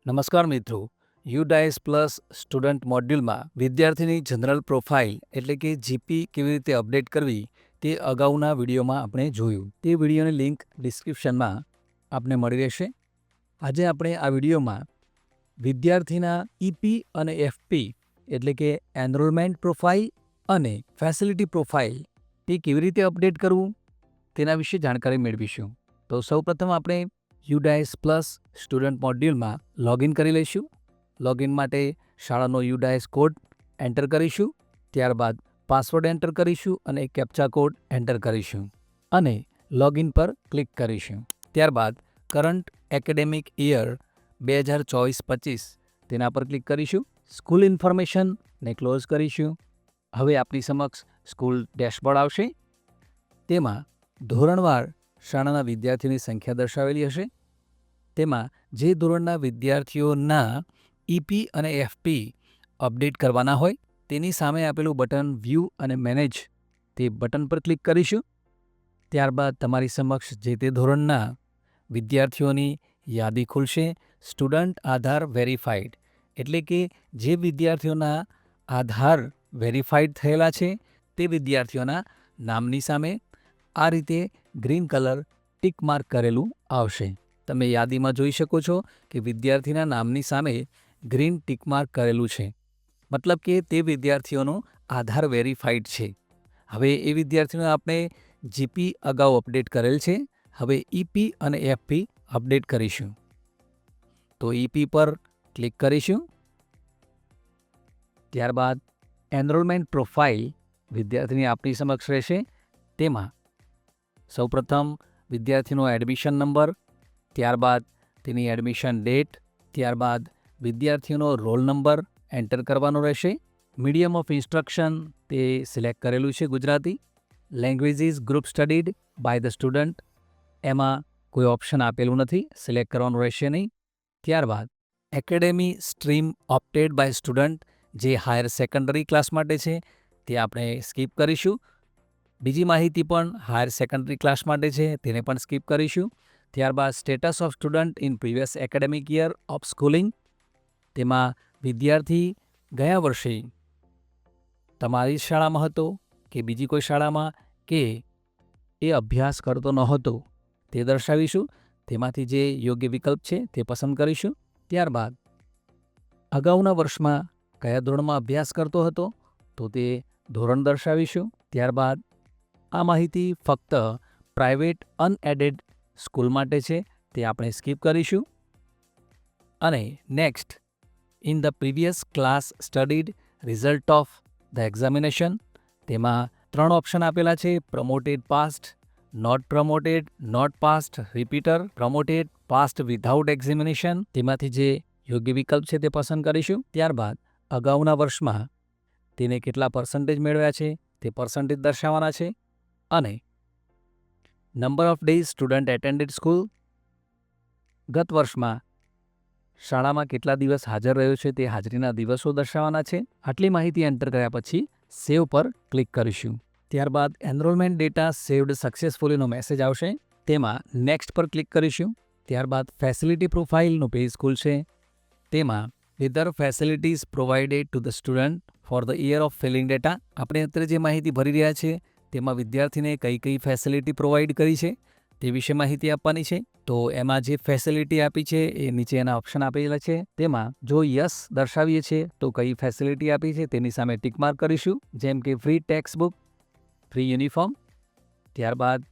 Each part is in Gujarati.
નમસ્કાર મિત્રો, યુડાયસ પ્લસ સ્ટુડન્ટ મોડ્યુલમાં વિદ્યાર્થીની જનરલ પ્રોફાઇલ એટલે કે જીપી કેવી રીતે અપડેટ કરવી તે અગાઉના વિડીયોમાં આપણે જોયું. તે વિડીયોની લિંક ડિસ્ક્રિપ્શનમાં આપને મળી રહેશે. આજે આપણે આ વિડીયોમાં વિદ્યાર્થીના ઈપી અને એફપી એટલે કે એનરોલમેન્ટ પ્રોફાઇલ અને ફેસિલિટી પ્રોફાઇલ તે કેવી રીતે અપડેટ કરવું તેના વિશે જાણકારી મેળવીશું. તો સૌપ્રથમ આપણે યુડાયસ પ્લસ સ્ટુડન્ટ મોડ્યુલમાં લોગિન કરી લઈશું. લોગિન માટે શાળાનો યુડાયસ કોડ એન્ટર કરીશું. ત્યારબાદ પાસવર્ડ એન્ટર કરીશું અને કેપ્ચા કોડ એન્ટર કરીશું અને લોગિન પર ક્લિક કરીશું. ત્યારબાદ કરંટ એકેડેમિક યર 2024-25 તેના પર ક્લિક કરીશું. સ્કૂલ ઇન્ફોર્મેશનને ક્લોઝ કરીશું. હવે આપણી સમક્ષ સ્કૂલ ડેશબોર્ડ આવશે. તેમાં ધોરણવાર શાળાના વિદ્યાર્થીઓની સંખ્યા દર્શાવેલી હશે. તેમાં જે ધોરણના વિદ્યાર્થીઓના ઈપી અને એફપી અપડેટ કરવાના હોય તેની સામે આપેલું બટન વ્યૂ અને મેનેજ તે બટન પર ક્લિક કરીશું. ત્યારબાદ તમારી સમક્ષ જે તે ધોરણના વિદ્યાર્થીઓની યાદી ખુલશે. સ્ટુડન્ટ આધાર વેરીફાઈડ એટલે કે જે વિદ્યાર્થીઓના આધાર વેરીફાઈડ થયેલા છે તે વિદ્યાર્થીઓના નામની સામે આ રીતે ગ્રીન કલર ટિક માર્ક કરેલું આવશે. તમે યાદીમાં જોઈ શકો છો કે વિદ્યાર્થીના નામની સામે ગ્રીન ટિક માર્ક કરેલું છે, મતલબ કે તે વિદ્યાર્થીઓનો આધાર વેરીફાઈડ છે. હવે એ વિદ્યાર્થીઓને આપણે જીપી અગાઉ અપડેટ કરેલ છે. હવે ઈપી અને એફપી અપડેટ કરીશું. તો ઈપી પર ક્લિક કરીશું. ત્યારબાદ એનરોલમેન્ટ પ્રોફાઇલ વિદ્યાર્થીની આપણી સમક્ષ રહેશે. તેમાં સૌપ્રથમ વિદ્યાર્થીનો એડમિશન નંબર, ત્યારબાદ તેની એડમિશન ડેટ, ત્યારબાદ વિદ્યાર્થીનો રોલ નંબર એન્ટર કરવાનો રહેશે. મીડિયમ ઓફ ઇન્સ્ટ્રક્શન તે સિલેક્ટ કરેલું છે Gujarati. Languages group studied by the student એમાં કોઈ ઓપ્શન આપેલું નથી, સિલેક્ટ કરવાનું રહેશે નહીં. ત્યારબાદ academy stream opted by student જે હાયર સેકન્ડરી ક્લાસ માટે છે તે આપણે સ્કીપ કરીશું. બીજી માહિતી પણ હાયર સેકન્ડરી ક્લાસ માટે છે તેને પણ સ્કીપ કરીશું. ત્યારબાદ status of student in previous academic year of schooling તેમાં વિદ્યાર્થી ગયા વર્ષે તમારી શાળામાં હતો કે બીજી કોઈ શાળામાં કે એ અભ્યાસ કરતો ન હતો તે દર્શાવીશું. તેમાંથી જે યોગ્ય વિકલ્પ છે તે પસંદ કરીશું. ત્યારબાદ અગાઉના વર્ષમાં કયા ધોરણમાં અભ્યાસ કરતો હતો તો તે ધોરણ દર્શાવીશું. ત્યારબાદ આ માહિતી ફક્ત પ્રાઇવેટ અનએડેડ સ્કૂલ માટે છે તે આપણે સ્કીપ કરીશું. અને next in the previous class studied result of the examination તેમાં 3 ઓપ્શન આપેલા છે: promoted passed, not promoted, not passed, repeater, promoted passed without examination. તેમાંથી જે યોગ્ય વિકલ્પ છે તે પસંદ કરીશું. ત્યારબાદ અગાઉના વર્ષમાં તેને કેટલા પર્સન્ટેજ મેળવ્યા છે તે પર્સન્ટેજ દર્શાવવાના છે. અને number of days student attended school ગત વર્ષમાં શાળામાં કેટલા દિવસ હાજર રહ્યો છે તે હાજરીના દિવસો દર્શાવવાના છે. આટલી માહિતી એન્ટર કર્યા પછી સેવ પર ક્લિક કરીશું. ત્યારબાદ એનરોલમેન્ટ ડેટા સેવ્ડ સક્સેસફુલીનો મેસેજ આવશે. તેમાં નેક્સ્ટ પર ક્લિક કરીશું. ત્યારબાદ ફેસિલિટી પ્રોફાઇલનું પેજ ખુલશે. તેમાં whether facilities provided to the student for the year of filling data આપણે અત્યારે જે માહિતી ભરી રહ્યા છીએ તેમાં વિદ્યાર્થીને કઈ કઈ ફેસિલિટી પ્રોવાઈડ કરી છે તે વિશે માહિતી આપવાની છે. તો એમાં જે ફેસિલિટી આપી છે એ નીચે એના ઓપ્શન આપેલા છે. તેમાં જો યસ દર્શાવીએ છીએ તો કઈ ફેસિલિટી આપી છે તેની સામે ટિક માર્ક કરીશું, જેમ કે free text book, free uniform. ત્યારબાદ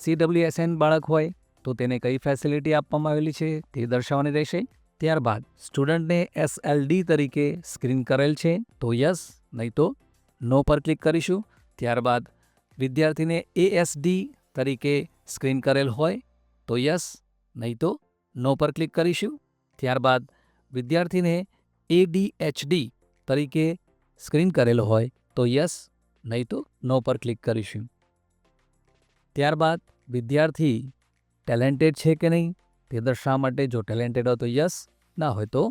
CWSN બાળક હોય તો તેને કઈ ફેસિલિટી આપવામાં આવેલી છે તે દર્શાવવાની રહેશે. ત્યારબાદ સ્ટુડન્ટને SLD તરીકે સ્ક્રીન કરેલ છે તો યસ, નહીં તો નો પર ક્લિક કરીશું. ત્યારબાદ વિદ્યાર્થીને ASD તરીકે સ્ક્રીન કરેલ હોય તો યસ, નહીં તો નો પર ક્લિક કરીશું. ત્યારબાદ વિદ્યાર્થીને ADHD તરીકે સ્ક્રીન કરેલો હોય તો યસ, નહીં તો નો પર ક્લિક કરીશું. ત્યારબાદ વિદ્યાર્થી ટેલેન્ટેડ છે કે નહીં તે દર્શાવવા માટે જો ટેલેન્ટેડ હોય તો યસ, ના હોય તો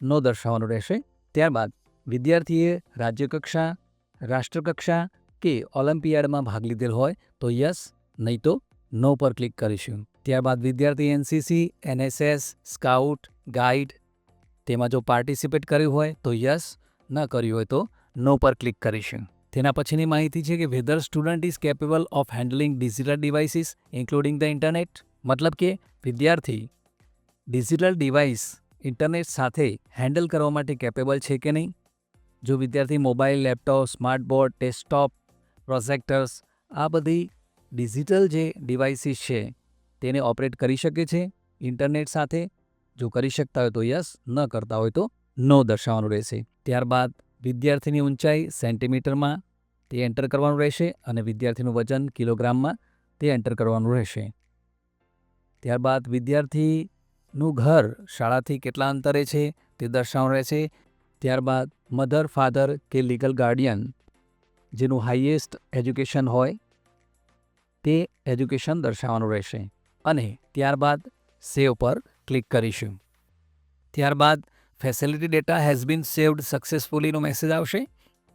નો દર્શાવવાનું રહેશે. ત્યારબાદ વિદ્યાર્થીએ રાજ્યકક્ષા, રાષ્ટ્રકક્ષા કે ઓલિમ્પિયાડમાં ભાગ લીધેલ હોય તો યસ, નહીં તો નો પર ક્લિક કરીશું. ત્યારબાદ વિદ્યાર્થી એનસીસી, એનએસએસ, સ્કાઉટ, ગાઈડ તેમાં જો પાર્ટિસિપેટ કર્યું હોય તો યસ, ન કર્યું હોય તો નો પર ક્લિક કરીશું. તેના પછીની માહિતી છે કે whether student is capable of handling digital devices including the internet. મતલબ કે વિદ્યાર્થી ડિજિટલ ડિવાઇસ ઇન્ટરનેટ સાથે હેન્ડલ કરવા માટે કેપેબલ છે કે નહીં. જો વિદ્યાર્થી mobile, laptop, smart board, desktop, projectors આ બધી ડિજિટલ જે ડિવાઇસીસ છે તેને ઓપરેટ કરી શકે છે ઇન્ટરનેટ સાથે. જો કરી શકતા હોય તો યસ, ન કરતા હોય તો નો દર્શાવવાનું રહેશે. ત્યારબાદ વિદ્યાર્થીની ઊંચાઈ સેન્ટીમીટરમાં તે એન્ટર કરવાનું રહેશે અને વિદ્યાર્થીનું વજન કિલોગ્રામમાં તે એન્ટર કરવાનું રહેશે. ત્યારબાદ વિદ્યાર્થીનું ઘર શાળાથી કેટલા અંતરે છે તે દર્શાવવાનું રહેશે. ત્યારબાદ મધર, ફાધર કે લીગલ ગાર્ડિયન જેનું હાઈએસ્ટ એજ્યુકેશન હોય તે એજ્યુકેશન દર્શાવવાનું રહેશે. અને ત્યારબાદ સેવ પર ક્લિક કરીશું. ત્યારબાદ facility data has been saved સક્સેસફુલીનો મેસેજ આવશે.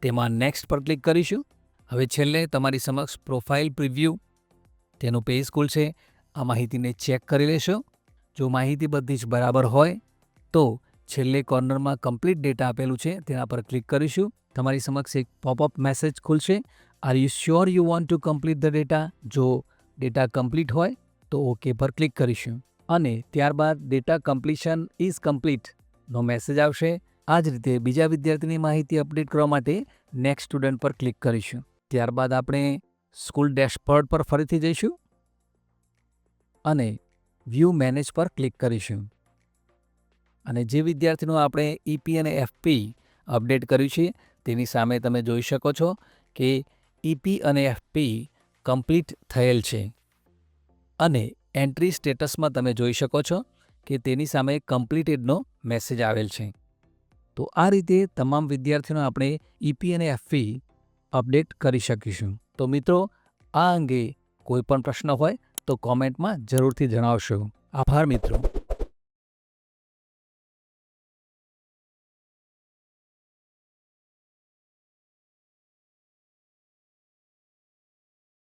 તેમાં નેક્સ્ટ પર ક્લિક કરીશું. હવે છેલ્લે તમારી સમક્ષ પ્રોફાઇલ પ્રિવ્યૂ તેનું પેજ ખુલશે. આ માહિતીને ચેક કરી લેશો. જો માહિતી બધી જ બરાબર હોય તો છેલ્લે કોર્નરમાં કમ્પ્લીટ ડેટા આપેલું છે તેના પર ક્લિક કરીશું. તમારી સમક્ષ એક પોપઅપ મેસેજ ખુલશે. Are you sure you want to complete the data. જો ડેટા કમ્પ્લીટ હોય તો ઓકે પર ક્લિક કરીશું અને ત્યારબાદ ડેટા કમ્પ્લીશન ઇઝ કમ્પ્લીટનો મેસેજ આવશે. આ જ રીતે બીજા વિદ્યાર્થીની માહિતી અપડેટ કરવા માટે નેક્સ્ટ સ્ટુડન્ટ પર ક્લિક કરીશું. ત્યારબાદ આપણે સ્કૂલ ડેશબોર્ડ પર ફરીથી જઈશું અને વ્યૂ મેનેજ પર ક્લિક કરીશું. અને જે વિદ્યાર્થીનું આપણે ઈપી અને એફપી અપડેટ કર્યું છે તેની સામે તમે જોઈ શકો છો કે ઈપી અને એફપી કમ્પ્લીટ થયેલ છે અને એન્ટ્રી સ્ટેટસમાં તમે જોઈ શકો છો કે તેની સામે કમ્પ્લીટેડનો મેસેજ આવેલ છે. તો આ રીતે તમામ વિદ્યાર્થીઓને આપણે ઈપી અને એફપી અપડેટ કરી શકીશું. તો મિત્રો આ અંગે કોઈ પણ પ્રશ્ન હોય તો કોમેન્ટમાં જરૂરથી જણાવશો. આભાર મિત્રો.